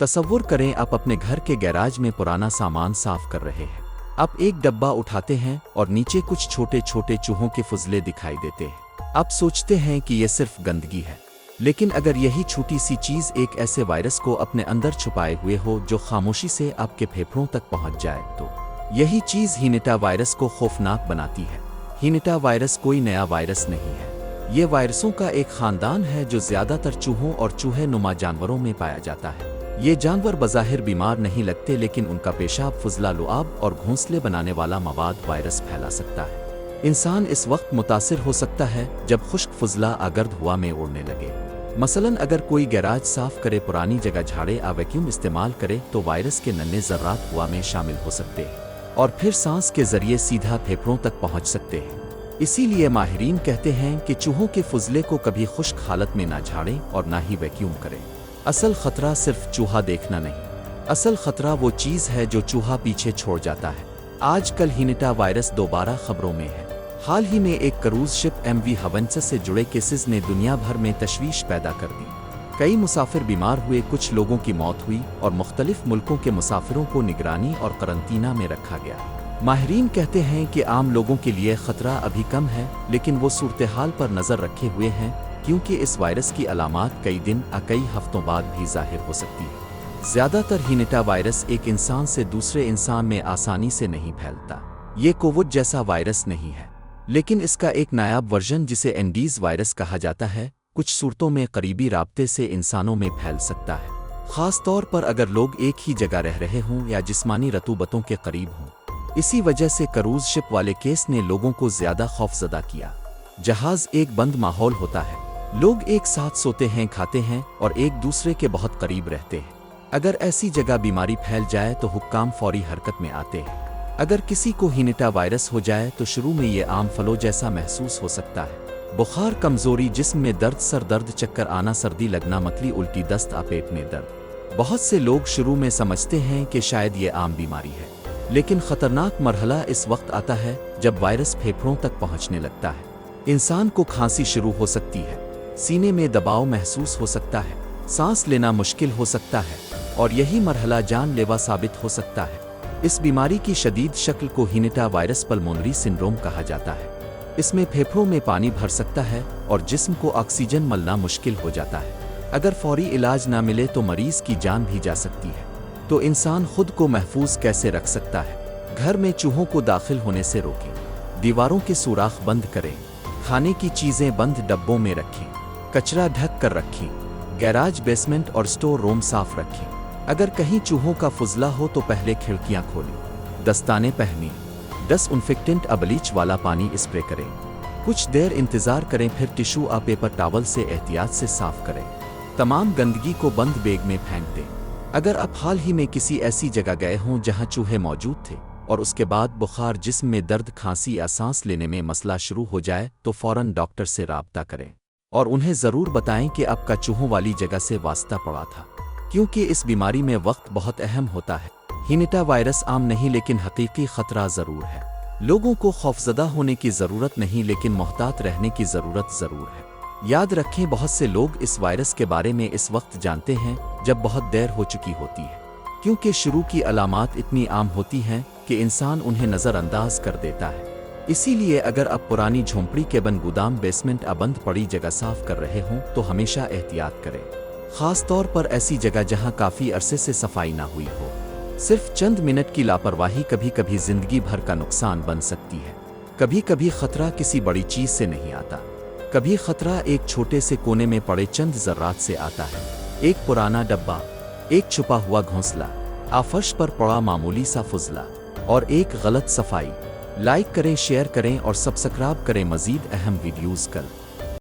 तसव्वुर करें आप अपने घर के गैराज में पुराना सामान साफ कर रहे हैं। आप एक डब्बा उठाते हैं और नीचे कुछ छोटे छोटे चूहों के फुजले दिखाई देते हैं। आप सोचते हैं कि यह सिर्फ गंदगी है, लेकिन अगर यही छोटी सी चीज एक ऐसे वायरस को अपने अंदर छुपाए हुए हो जो खामोशी से आपके फेफड़ों तक पहुंच जाए, तो यही चीज हीनिटा वायरस को खौफनाक बनाती है। हीनिटा वायरस कोई नया वायरस नहीं है। ये वायरसों का एक खानदान है जो ज्यादातर चूहों और चूहे नुमा जानवरों में पाया जाता है। ये जानवर बज़ाहिर बीमार नहीं लगते, लेकिन उनका पेशाब, फुजला, लुआब और घोंसले बनाने वाला मवाद वायरस फैला सकता है। इंसान इस वक्त मुतासिर हो सकता है जब खुश्क फुजला आगर्द हवा में उड़ने लगे। मसलन अगर कोई गैराज साफ करे, पुरानी जगह झाड़े या वैक्यूम इस्तेमाल करे, तो वायरस के नन्हे ज़र्रात हवा में शामिल हो सकते हैं और फिर सांस के जरिए सीधा फेफड़ों तक पहुंच सकते हैं। इसीलिए माहिरीन कहते हैं कि चूहों के फुजले को कभी खुश्क हालत में ना झाड़ें और ना ही वैक्यूम करें। असल खतरा सिर्फ चूहा देखना नहीं, असल खतरा वो चीज़ है जो चूहा पीछे छोड़ जाता है। आजकल हीनिटा वायरस दोबारा खबरों में है। हाल ही में एक क्रूज शिप MV हवंसस से जुड़े केसेस ने दुनिया भर में तशवीश पैदा कर दी। कई मुसाफिर बीमार हुए, कुछ लोगों की मौत हुई और मुख्तलिफ मुल्कों के मुसाफिरों को निगरानी और करंतना में रखा गया। माहिरीन कहते हैं कि आम लोगों के लिए खतरा अभी कम है, लेकिन वो सूरत हाल पर नज़र रखे हुए हैं, क्योंकि इस वायरस की अलामात कई दिन या कई हफ्तों बाद भी जाहिर हो सकती है। ज़्यादातर हीनिटा वायरस एक इंसान से दूसरे इंसान में आसानी से नहीं फैलता। ये कोविड जैसा वायरस नहीं है, लेकिन इसका एक नायाब वर्जन जिसे एंडीज वायरस कहा जाता है, कुछ सूरतों में करीबी राब्ते से इंसानों में फैल सकता है, ख़ास तौर पर अगर लोग एक ही जगह रह रहे हों या जिस्मानी रतूबतों के करीब हों। इसी वजह से क्रूज शिप वाले केस ने लोगों को ज़्यादा खौफजदा किया। जहाज़ एक बंद माहौल होता है, लोग एक साथ सोते हैं, खाते हैं और एक दूसरे के बहुत करीब रहते हैं। अगर ऐसी जगह बीमारी फैल जाए तो हुक्काम फौरी हरकत में आते हैं। अगर किसी को हीनिटा वायरस हो जाए तो शुरू में ये आम फ्लू जैसा महसूस हो सकता है। बुखार, कमजोरी, जिस्म में दर्द, सर दर्द, चक्कर आना, सर्दी लगना, मतली, उल्टी, दस्त, पेट में दर्द। बहुत से लोग शुरू में समझते हैं कि शायद ये आम बीमारी है, लेकिन खतरनाक मरहला इस वक्त आता है जब वायरस फेफड़ों तक पहुंचने लगता है। इंसान को खांसी शुरू हो सकती है, सीने में दबाव महसूस हो सकता है, सांस लेना मुश्किल हो सकता है और यही मरहला जानलेवा साबित हो सकता है। इस बीमारी की शदीद शक्ल को हीनिटा वायरस पल्मोनरी सिंड्रोम कहा जाता है। इसमें फेफड़ों में पानी भर सकता है और जिस्म को ऑक्सीजन मिलना मुश्किल हो जाता है। अगर फौरी इलाज ना मिले तो मरीज की जान भी जा सकती है। तो इंसान खुद को महफूज कैसे रख सकता है? घर में चूहों को दाखिल होने से रोकें, दीवारों के सुराख बंद करें, खाने की चीज़ें बंद डब्बों में रखें, कचरा ढक कर रखें, गैराज, बेसमेंट और स्टोर रूम साफ रखें। अगर कहीं चूहों का फुजला हो तो पहले खिड़कियां खोलें, दस्ताने पहनें, डिसइंफेक्टेंट ब्लीच वाला पानी स्प्रे करें, कुछ देर इंतज़ार करें, फिर टिश्यू या पेपर टॉवल से एहतियात से साफ करें। तमाम गंदगी को बंद बैग में फेंक दें। अगर आप हाल ही में किसी ऐसी जगह गए हों जहां चूहे मौजूद थे और उसके बाद बुखार, जिस्म में दर्द, खांसी या सांस लेने में मसला शुरू हो जाए तो फौरन डॉक्टर से राब्ता करें और उन्हें ज़रूर बताएं कि आपका चूहों वाली जगह से वास्ता पड़ा था, क्योंकि इस बीमारी में वक्त बहुत अहम होता है। हीनिटा वायरस आम नहीं, लेकिन हकीकी खतरा ज़रूर है। लोगों को खौफजदा होने की ज़रूरत नहीं, लेकिन मोहतात रहने की ज़रूरत ज़रूर है। याद रखें, बहुत से लोग इस वायरस के बारे में इस वक्त जानते हैं जब बहुत देर हो चुकी होती है, क्योंकि शुरू की अलामात इतनी आम होती हैं कि इंसान उन्हें नज़रअंदाज कर देता है। इसीलिए अगर आप पुरानी झोंपड़ी के बन, गोदाम, बेसमेंट या बंद पड़ी जगह साफ कर रहे हों तो हमेशा एहतियात करें, ख़ास तौर पर ऐसी जगह जहां काफ़ी अरसे से सफाई ना हुई हो। सिर्फ चंद मिनट की लापरवाही कभी कभी ज़िंदगी भर का नुकसान बन सकती है। कभी कभी खतरा किसी बड़ी चीज़ से नहीं आता, कभी खतरा एक छोटे से कोने में पड़े चंद ज़र्रात से आता है। एक पुराना डब्बा, एक छुपा हुआ घोंसला, फर्श पर पड़ा मामूली सा फुजला और एक गलत सफाई। लाइक करें, शेयर करें और सब्सक्राइब करें मज़ीद अहम वीडियोज़ कल।